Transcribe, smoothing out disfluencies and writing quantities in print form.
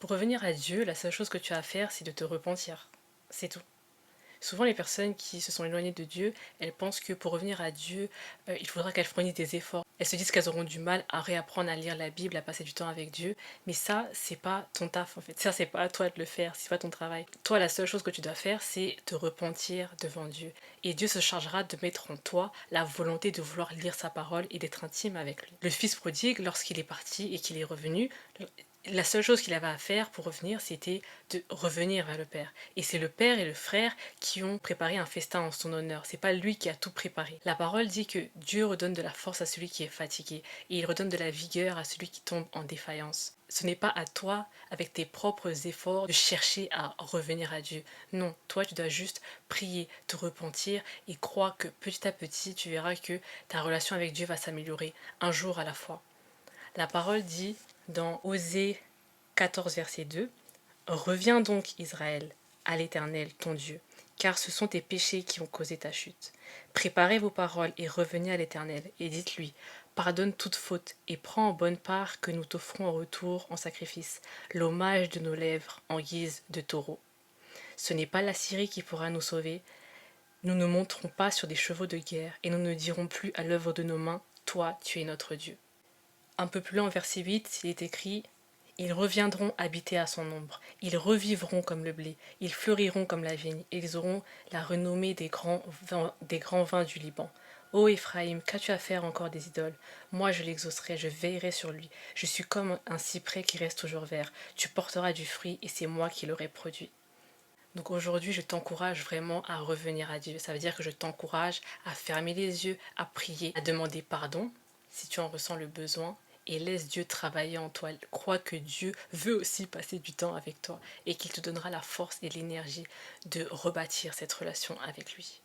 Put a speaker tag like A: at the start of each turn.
A: Pour revenir à Dieu, la seule chose que tu as à faire, c'est de te repentir. C'est tout. Souvent, les personnes qui se sont éloignées de Dieu, elles pensent que pour revenir à Dieu, il faudra qu'elles fournissent des efforts. Elles se disent qu'elles auront du mal à réapprendre à lire la Bible, à passer du temps avec Dieu. Mais ça, c'est pas ton taf en fait. Ça, c'est pas à toi de le faire, c'est pas ton travail. Toi, la seule chose que tu dois faire, c'est te repentir devant Dieu. Et Dieu se chargera de mettre en toi la volonté de vouloir lire sa parole et d'être intime avec lui. Le fils prodigue, lorsqu'il est parti et qu'il est revenu, la seule chose qu'il avait à faire pour revenir, c'était de revenir vers le père. Et c'est le père et le frère qui ont préparé un festin en son honneur. C'est pas lui qui a tout préparé. La parole dit que Dieu redonne de la force à celui qui est fatigué et il redonne de la vigueur à celui qui tombe en défaillance. Ce n'est pas à toi, avec tes propres efforts, de chercher à revenir à Dieu. Non, toi, tu dois juste prier, te repentir et croire que petit à petit, tu verras que ta relation avec Dieu va s'améliorer, un jour à la fois. La parole dit dans Osée 14, verset 2, reviens donc, Israël, à l'Éternel, ton Dieu, car ce sont tes péchés qui ont causé ta chute. Préparez vos paroles et revenez à l'Éternel, et dites-lui, pardonne toute faute, et prends en bonne part que nous t'offrons en retour en sacrifice, l'hommage de nos lèvres en guise de taureau. Ce n'est pas la Syrie qui pourra nous sauver, nous ne monterons pas sur des chevaux de guerre, et nous ne dirons plus à l'œuvre de nos mains, toi, tu es notre Dieu. Un peu plus loin, verset 8, il est écrit ils reviendront habiter à son ombre, ils revivront comme le blé, ils fleuriront comme la vigne, et ils auront la renommée des grands vins du Liban. Ô Éphraïm, qu'as-tu à faire encore des idoles? Moi je l'exaucerai, je veillerai sur lui. Je suis comme un cyprès qui reste toujours vert. Tu porteras du fruit, et c'est moi qui l'aurai produit. Donc aujourd'hui, je t'encourage vraiment à revenir à Dieu. Ça veut dire que je t'encourage à fermer les yeux, à prier, à demander pardon si tu en ressens le besoin et laisse Dieu travailler en toi. Crois que Dieu veut aussi passer du temps avec toi et qu'il te donnera la force et l'énergie de rebâtir cette relation avec lui.